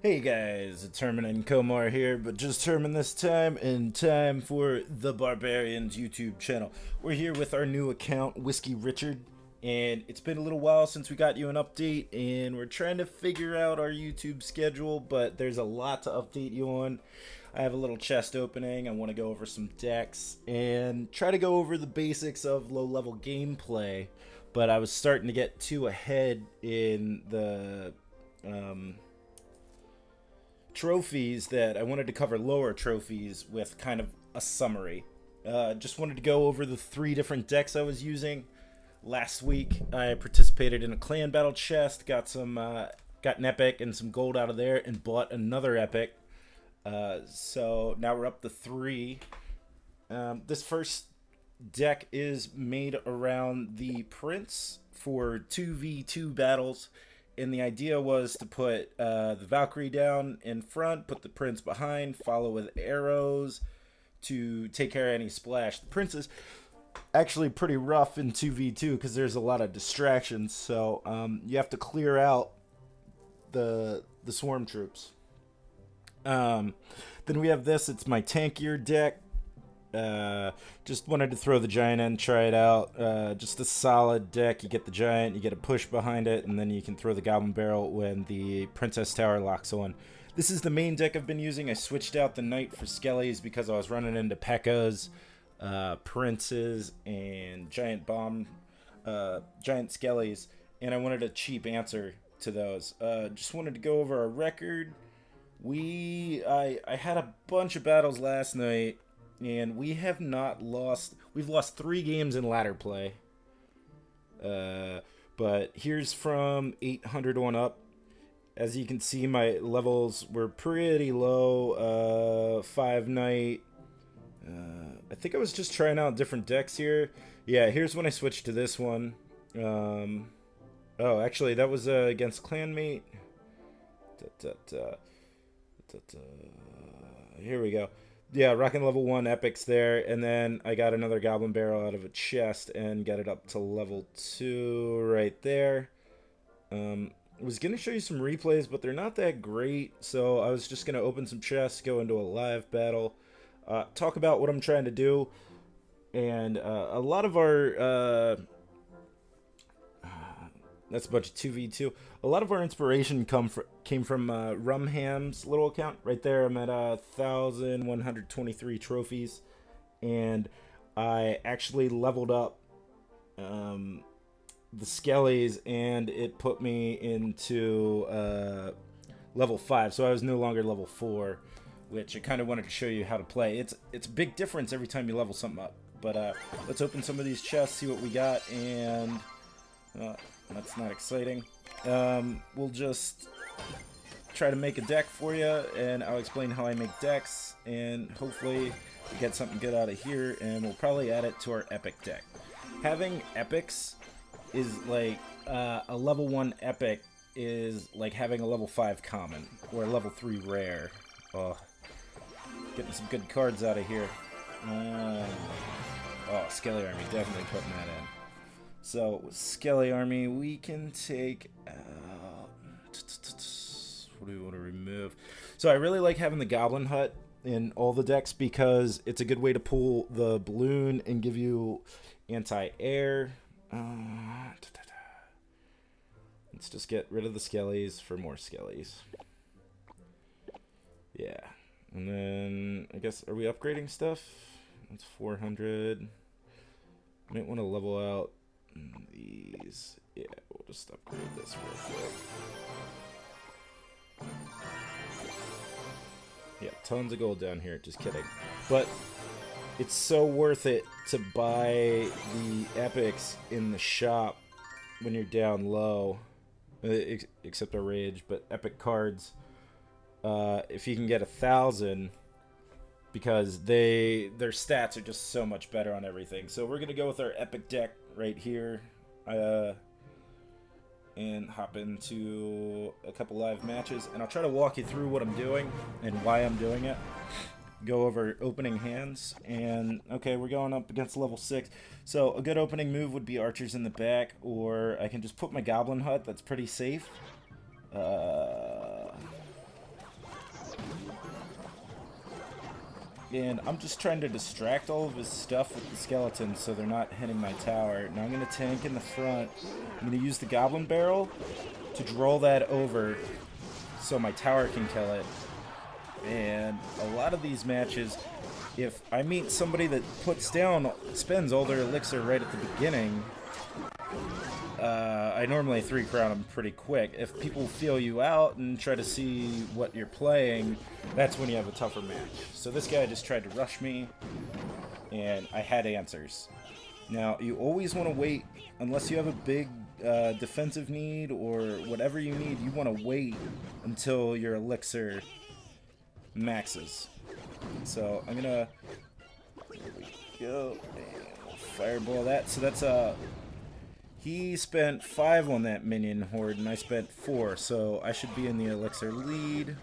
Hey guys, it's Herman&Komar here, but just Herman this time, in time for the Barbarians YouTube channel. We're here with our new account, Wiskey Richard, and it's been a little while since we got you an update, and we're trying to figure out our YouTube schedule, but there's a lot to update you on. I have a little chest opening, I want to go over some decks, and try to go over the basics of low-level gameplay, but I was starting to get too ahead in the trophies that I wanted to cover lower trophies with kind of a summary. Just wanted to go over the 3 different decks I was using. Last week I participated in a clan battle chest, got an epic and some gold out of there, and bought another epic. So now we're up to 3. This first deck is made around the Prince for 2v2 battles. And the idea was to put the Valkyrie down in front, put the Prince behind, follow with arrows to take care of any splash. The Prince is actually pretty rough in 2v2 because there's a lot of distractions. So you have to clear out the swarm troops. Then we have this. It's my tankier deck. Just wanted to throw the giant in, try it out. Just a solid deck. You get the giant, you get a push behind it, and then you can throw the goblin barrel when the princess tower locks on. This is the main deck I've been using. I switched out the knight for skellies because I was running into P.E.K.K.A.s, princes, and giant skellies, and I wanted a cheap answer to those. Just wanted to go over our record. I had a bunch of battles last night, and we have not lost. We've lost 3 games in ladder play. But here's from 800 on up. As you can see, my levels were pretty low. 5 knight. I think I was just trying out different decks here. Yeah, here's when I switched to this one. Oh, actually, that was against clanmate. Here we go. Yeah, rocking level 1 epics there, and then I got another goblin barrel out of a chest and got it up to level 2 right there. I was going to show you some replays, but they're not that great, so I was just going to open some chests, go into a live battle, talk about what I'm trying to do, and a lot of our... that's a bunch of 2v2. A lot of our inspiration came from Rumham's little account. Right there, I'm at 1,123 trophies. And I actually leveled up the skellies, and it put me into level 5. So I was no longer level 4, which I kind of wanted to show you how to play. It's a big difference every time you level something up. But let's open some of these chests, see what we got, and... that's not exciting. We'll just try to make a deck for you, and I'll explain how I make decks, and hopefully we get something good out of here, and we'll probably add it to our epic deck. Having epics is like a level 1 epic is like having a level 5 common or a level 3 rare. Oh, getting some good cards out of here. Oh, Skelly Army, definitely putting that in. So, with Skelly Army, we can take out... What do we want to remove? So, I really like having the Goblin Hut in all the decks because it's a good way to pull the balloon and give you anti-air. Let's just get rid of the Skellies for more Skellies. Yeah. And then, I guess, are we upgrading stuff? That's 400. Might want to level out these. Yeah, we'll just upgrade this real quick. Yeah, tons of gold down here, just kidding. But it's so worth it to buy the epics in the shop when you're down low. Except our rage, but epic cards. If you can get 1,000, because their stats are just so much better on everything. So we're gonna go with our epic deck right here, and hop into a couple live matches, and I'll try to walk you through what I'm doing and why I'm doing it. Go over opening hands, and okay, we're going up against level 6. So a good opening move would be archers in the back, or I can just put my goblin hut. That's pretty safe. And I'm just trying to distract all of his stuff with the skeletons so they're not hitting my tower. Now I'm going to tank in the front. I'm going to use the goblin barrel to draw that over so my tower can kill it. And a lot of these matches, if I meet somebody that spends all their elixir right at the beginning, I normally 3-crown them pretty quick. If people feel you out and try to see what you're playing, that's when you have a tougher match. So this guy just tried to rush me, and I had answers. Now, you always want to wait, unless you have a big defensive need or whatever you need, you want to wait until your elixir maxes. So I'm gonna, there we go, and fireball that. So that's he spent 5 on that minion horde, and I spent 4, so I should be in the elixir lead.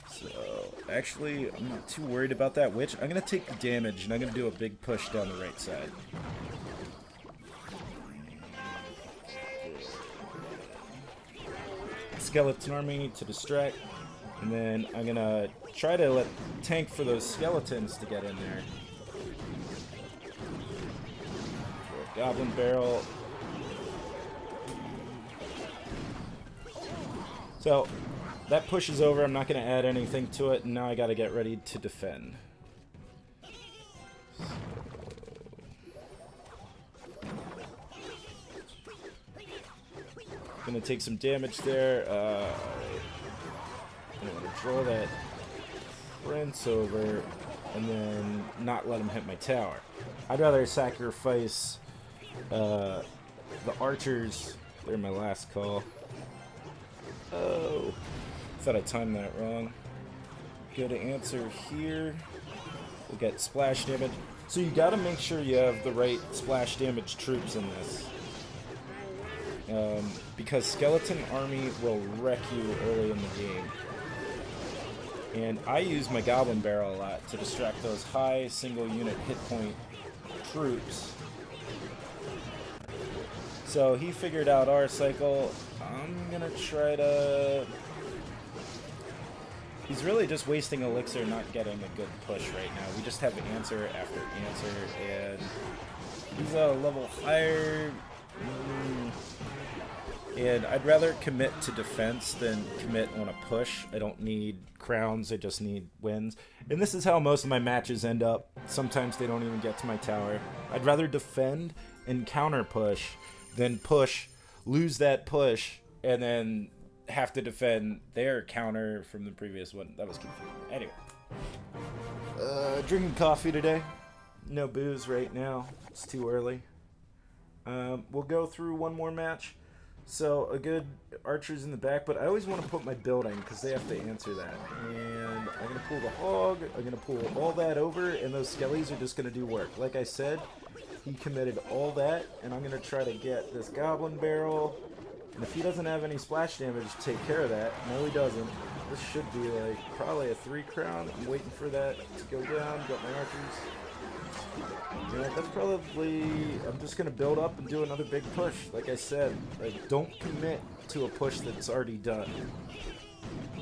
So, actually, I'm not too worried about that witch. I'm going to take the damage, and I'm going to do a big push down the right side. Skeleton army to distract, and then I'm going to try to tank for those skeletons to get in there. Goblin barrel. So that push is over. I'm not going to add anything to it, and now I got to get ready to defend. Going to take some damage there. I'm going to draw that prince over and then not let him hit my tower. I'd rather sacrifice the archers. They're my last call. Oh, thought I timed that wrong. Good answer here. We'll get splash damage. So you got to make sure you have the right splash damage troops in this, because skeleton army will wreck you early in the game. And I use my goblin barrel a lot to distract those high single unit hit point troops. So he figured out our cycle. I'm gonna try to... He's really just wasting elixir, not getting a good push right now. We just have answer after answer, and he's a level higher. And I'd rather commit to defense than commit on a push. I don't need crowns, I just need wins. And this is how most of my matches end up. Sometimes they don't even get to my tower. I'd rather defend and counter push than push, lose that push, and then have to defend their counter from the previous one. That was confusing. Anyway. Drinking coffee today. No booze right now. It's too early. We'll go through one more match. So, a good archer's in the back, but I always want to put my building, because they have to answer that. And I'm going to pull the hog, I'm going to pull all that over, and those skellies are just going to do work. Like I said, he committed all that, and I'm going to try to get this goblin barrel. And if he doesn't have any splash damage, take care of that. No, he doesn't. This should be like probably a 3-crown. I'm waiting for that to go down. Got my archers. Yeah, that's probably... I'm just going to build up and do another big push. Like I said, like, don't commit to a push that's already done.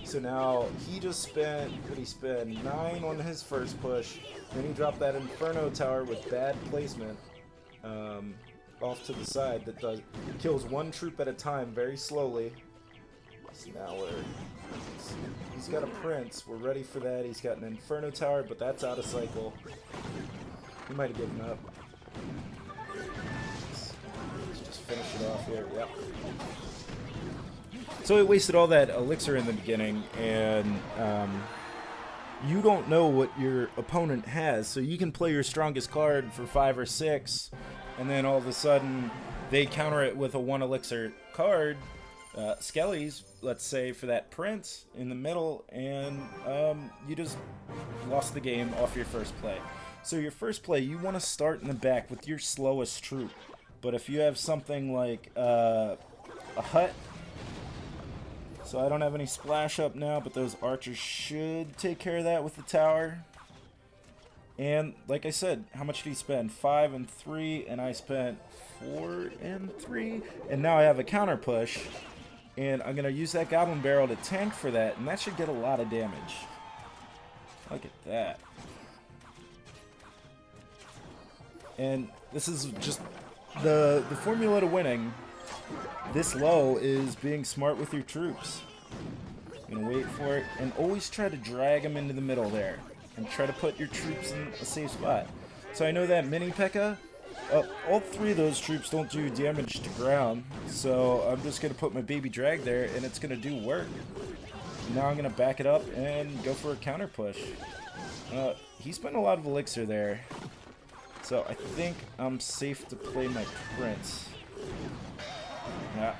So now, he just spent, what did he spend? 9 on his first push. Then he dropped that Inferno Tower with bad placement off to the side that kills one troop at a time very slowly. So now he's got a prince. We're ready for that. He's got an Inferno Tower, but that's out of cycle. He might have given up. Let's just finish it off here. Yep. So he wasted all that elixir in the beginning, and you don't know what your opponent has, so you can play your strongest card for 5 or 6, and then all of a sudden they counter it with a 1 elixir card, Skellies, let's say, for that prince in the middle, and you just lost the game off your first play. So your first play, you want to start in the back with your slowest troop, but if you have something like a hut, so I don't have any splash up now, but those archers should take care of that with the tower. And like I said, how much did he spend? 5 and 3, and I spent 4 and 3. And now I have a counter push, and I'm going to use that goblin barrel to tank for that, and that should get a lot of damage. Look at that. And this is just the formula to winning this low is being smart with your troops. You're gonna wait for it and always try to drag them into the middle there and try to put your troops in a safe spot. So I know that mini P.E.K.K.A. All three of those troops don't do damage to ground, so I'm just gonna put my baby drag there and it's gonna do work. Now I'm gonna back it up and go for a counter push. He spent a lot of elixir there, so I think I'm safe to play my prince. Yeah,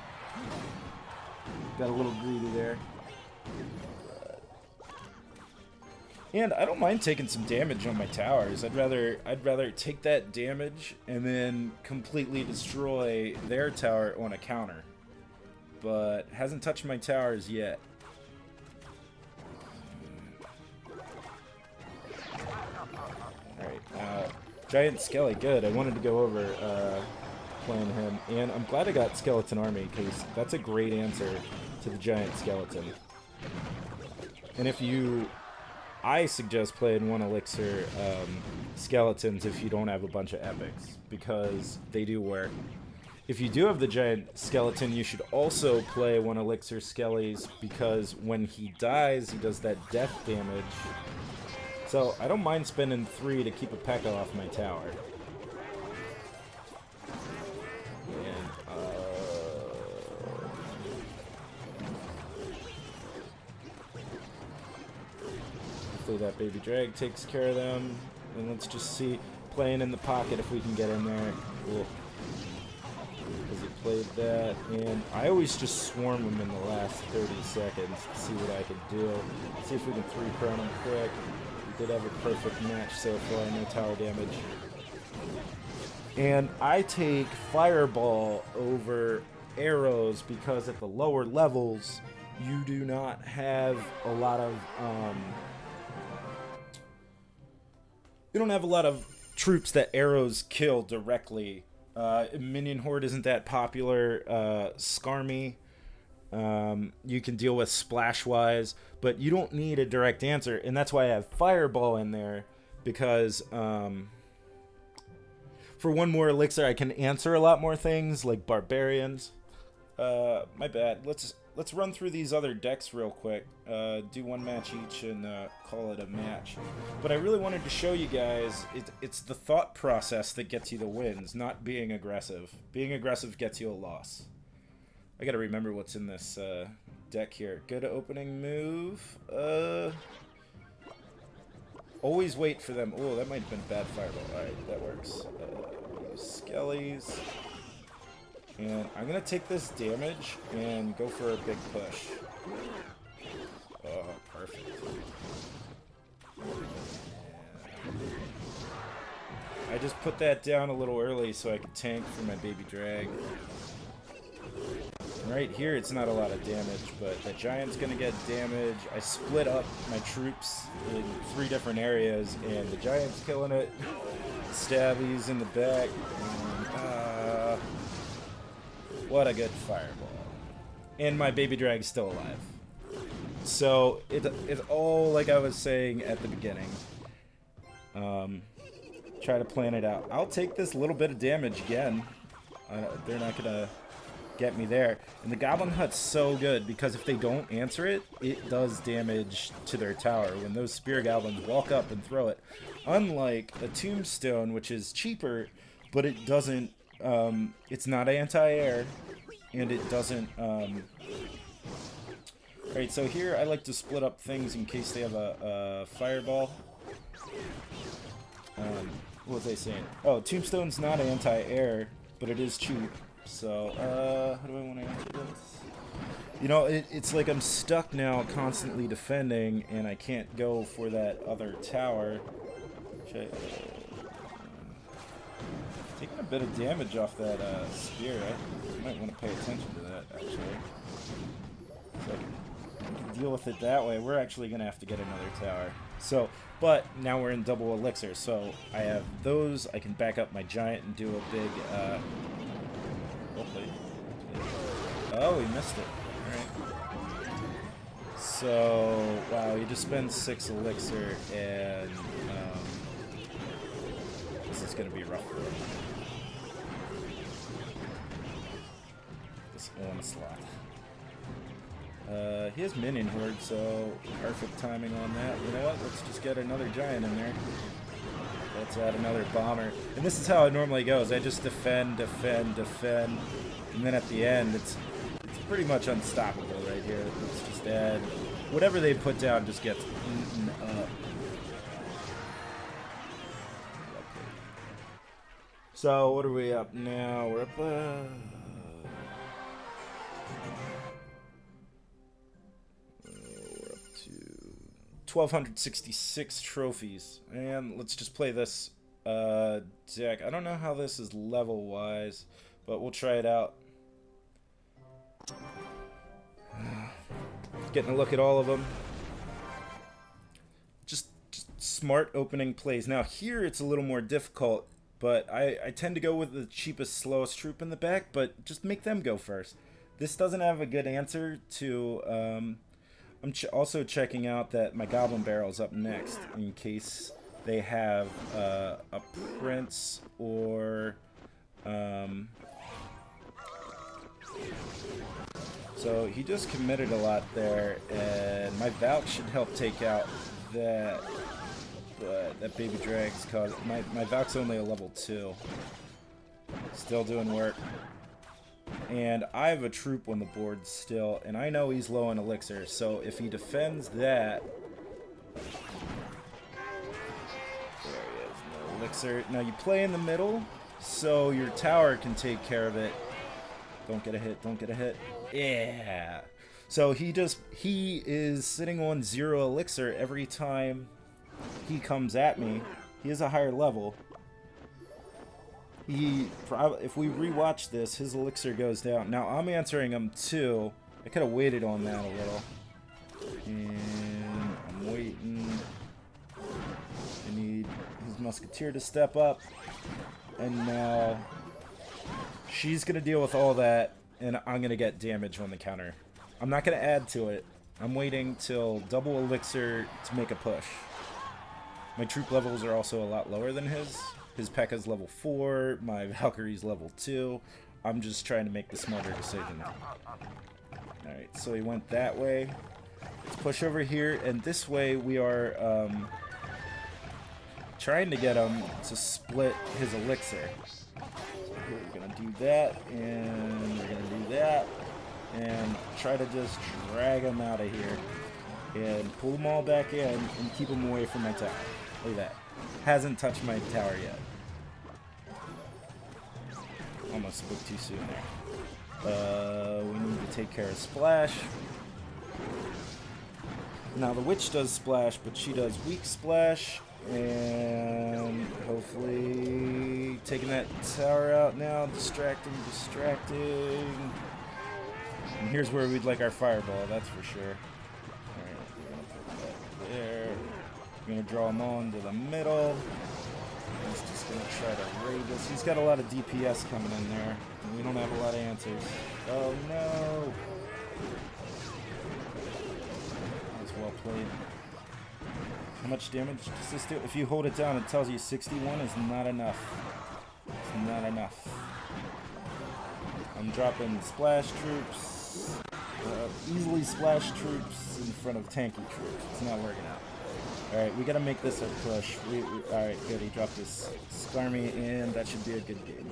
got a little greedy there. And I don't mind taking some damage on my towers. I'd rather take that damage and then completely destroy their tower on a counter. But hasn't touched my towers yet. Alright, Giant Skelly, good. I wanted to go over playing him. And I'm glad I got Skeleton Army, because that's a great answer to the Giant Skeleton. And if you... I suggest playing 1 elixir skeletons if you don't have a bunch of epics, because they do work. If you do have the giant skeleton, you should also play 1 elixir skellies, because when he dies, he does that death damage. So I don't mind spending 3 to keep a P.E.K.K.A. off my tower. That baby drag takes care of them, and let's just see, playing in the pocket if we can get in there. Cool. Because he played that, and I always just swarm him in the last 30 seconds to see what I can do. See if we can 3-prone him quick. We did have a perfect match so far, no tower damage. And I take Fireball over arrows because at the lower levels you do not have a lot of you don't have a lot of troops that arrows kill directly. Minion Horde isn't that popular. Skarmy, you can deal with Splash-wise, but you don't need a direct answer, and that's why I have Fireball in there, because for 1 more elixir I can answer a lot more things, like Barbarians. My bad. Let's run through these other decks real quick. Do 1 match each and call it a match. But I really wanted to show you guys, it's the thought process that gets you the wins, not being aggressive. Being aggressive gets you a loss. I gotta remember what's in this deck here. Good opening move. Always wait for them. Oh, that might have been bad Fireball. Alright, that works. Use Skellies. And I'm going to take this damage and go for a big push. Oh, perfect. I just put that down a little early so I could tank for my baby drag. Right here, it's not a lot of damage, but the giant's going to get damage. I split up my troops in 3 different areas, and the giant's killing it. Stabbies in the back. And, what a good Fireball. And my baby drag's still alive. So it's all like I was saying at the beginning. Try to plan it out. I'll take this little bit of damage again. They're not gonna get me there. And the Goblin Hut's so good because if they don't answer it, it does damage to their tower when those Spear Goblins walk up and throw it. Unlike a Tombstone, which is cheaper, but it doesn't. It's not anti-air, and it doesn't. Alright, so here I like to split up things in case they have a fireball. What was I saying? Oh, Tombstone's not anti-air, but it is cheap. So, how do I want to answer this? You know, it's like I'm stuck now constantly defending, and I can't go for that other tower. Taking a bit of damage off that spear. I might want to pay attention to that, actually. So I can deal with it that way. We're actually going to have to get another tower. So, but now we're in double elixir, so I have those. I can back up my giant and do a big, oh, we missed it. Alright. So, wow, he just spends 6 elixir, and this is going to be rough for him. This onslaught. He has minion horde, so perfect timing on that. You know what? Let's just get another giant in there. Let's add another bomber. And this is how it normally goes. I just defend, defend, defend, and then at the end, it's pretty much unstoppable right here. Let's just add whatever they put down just gets eaten up. So what are we up now? We're up. We're up to 1,266 trophies, and let's just play this deck. I don't know how this is level wise, but we'll try it out. Getting a look at all of them. Just smart opening plays. Now here it's a little more difficult, but I tend to go with the cheapest, slowest troop in the back, but just make them go first. This doesn't have a good answer to... I'm also checking out that my Goblin Barrel's up next in case they have a Prince or... So he just committed a lot there, and my Valk should help take out that, but that baby drag's cause my Valk's only a level 2. Still doing work. And I have a troop on the board still, and I know he's low on elixir, so if he defends that... There he is, no elixir. Now you play in the middle, so your tower can take care of it. Don't get a hit, don't get a hit. Yeah. So he is sitting on 0 elixir every time he comes at me. He is a higher level. If we rewatch this, his elixir goes down. Now I'm answering him too. I could have waited on that a little. And I'm waiting. I need his musketeer to step up. And now she's gonna deal with all that, and I'm gonna get damage on the counter. I'm not gonna add to it. I'm waiting till double elixir to make a push. My troop levels are also a lot lower than his. His P.E.K.K.A.'s level 4, my Valkyrie's level 2. I'm just trying to make the smarter decision. Alright, so he went that way. Let's push over here, and this way we are trying to get him to split his elixir. So here we're going to do that, and we're going to do that, and try to just drag him out of here. And pull them all back in, and keep them away from my tower. Look at that. Hasn't touched my tower yet. Almost spoke too soon there. We need to take care of Splash. Now the Witch does Splash, but she does weak Splash. And hopefully taking that tower out now. Distracting. And here's where we'd like our Fireball, that's for sure. Alright, we're going to put that there. We're going to draw him on to the middle. He's just going to try to raid us. He's got a lot of DPS coming in there. And we don't have a lot of answers. Oh no! That was well played. How much damage does this do? If you hold it down, it tells you 61 is not enough. It's not enough. I'm dropping Splash troops. Easily Splash troops in front of tanky troops. It's not working out. Alright, we gotta make this a push. Alright, good, he dropped his Skarmy, and that should be a good game.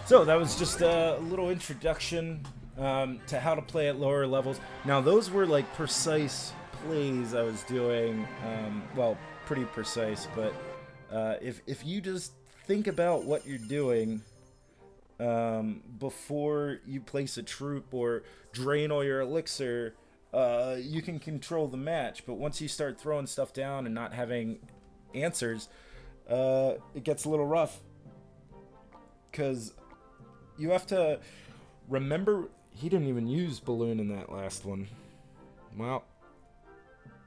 So, that was just a little introduction to how to play at lower levels. Now, those were like precise plays I was doing. Well, pretty precise, but if you just think about what you're doing before you place a troop or drain all your elixir, you can control the match. But once you start throwing stuff down and not having answers, it gets a little rough. Because you have to remember, he didn't even use Balloon in that last one. Well,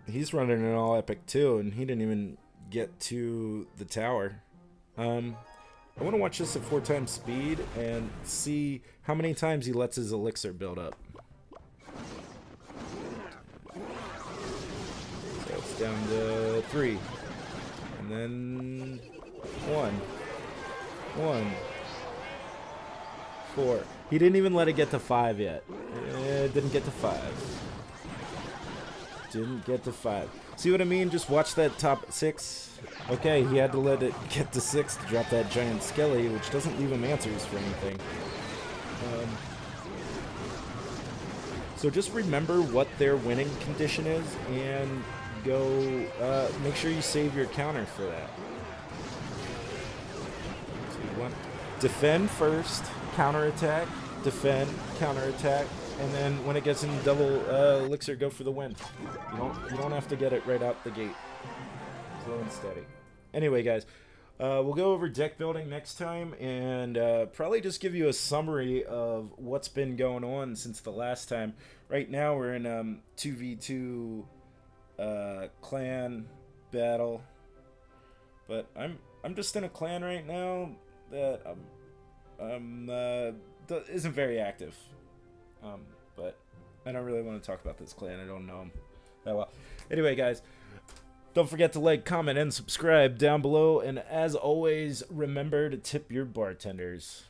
he's running an all epic too, and he didn't even get to the tower. I want to watch this at 4 times speed and see how many times he lets his elixir build up. So it's down to 3. And then 1. 4. He didn't even let it get to 5 yet. It didn't get to 5. Didn't get to 5. See what I mean? Just watch that top 6. Okay, he had to let it get to 6 to drop that giant skelly, which doesn't leave him answers for anything. So just remember what their winning condition is, and go make sure you save your counter for that. So you want defend first, counterattack, defend, counterattack, and then when it gets in double elixir, go for the win. You don't have to get it right out the gate. Slow and steady. Anyway, guys, we'll go over deck building next time, and probably just give you a summary of what's been going on since the last time. Right now, we're in 2v2 clan battle, but I'm just in a clan right now that isn't very active. But I don't really want to talk about this clan. I don't know him that well. Anyway, guys, don't forget to like, comment, and subscribe down below. And as always, remember to tip your bartenders.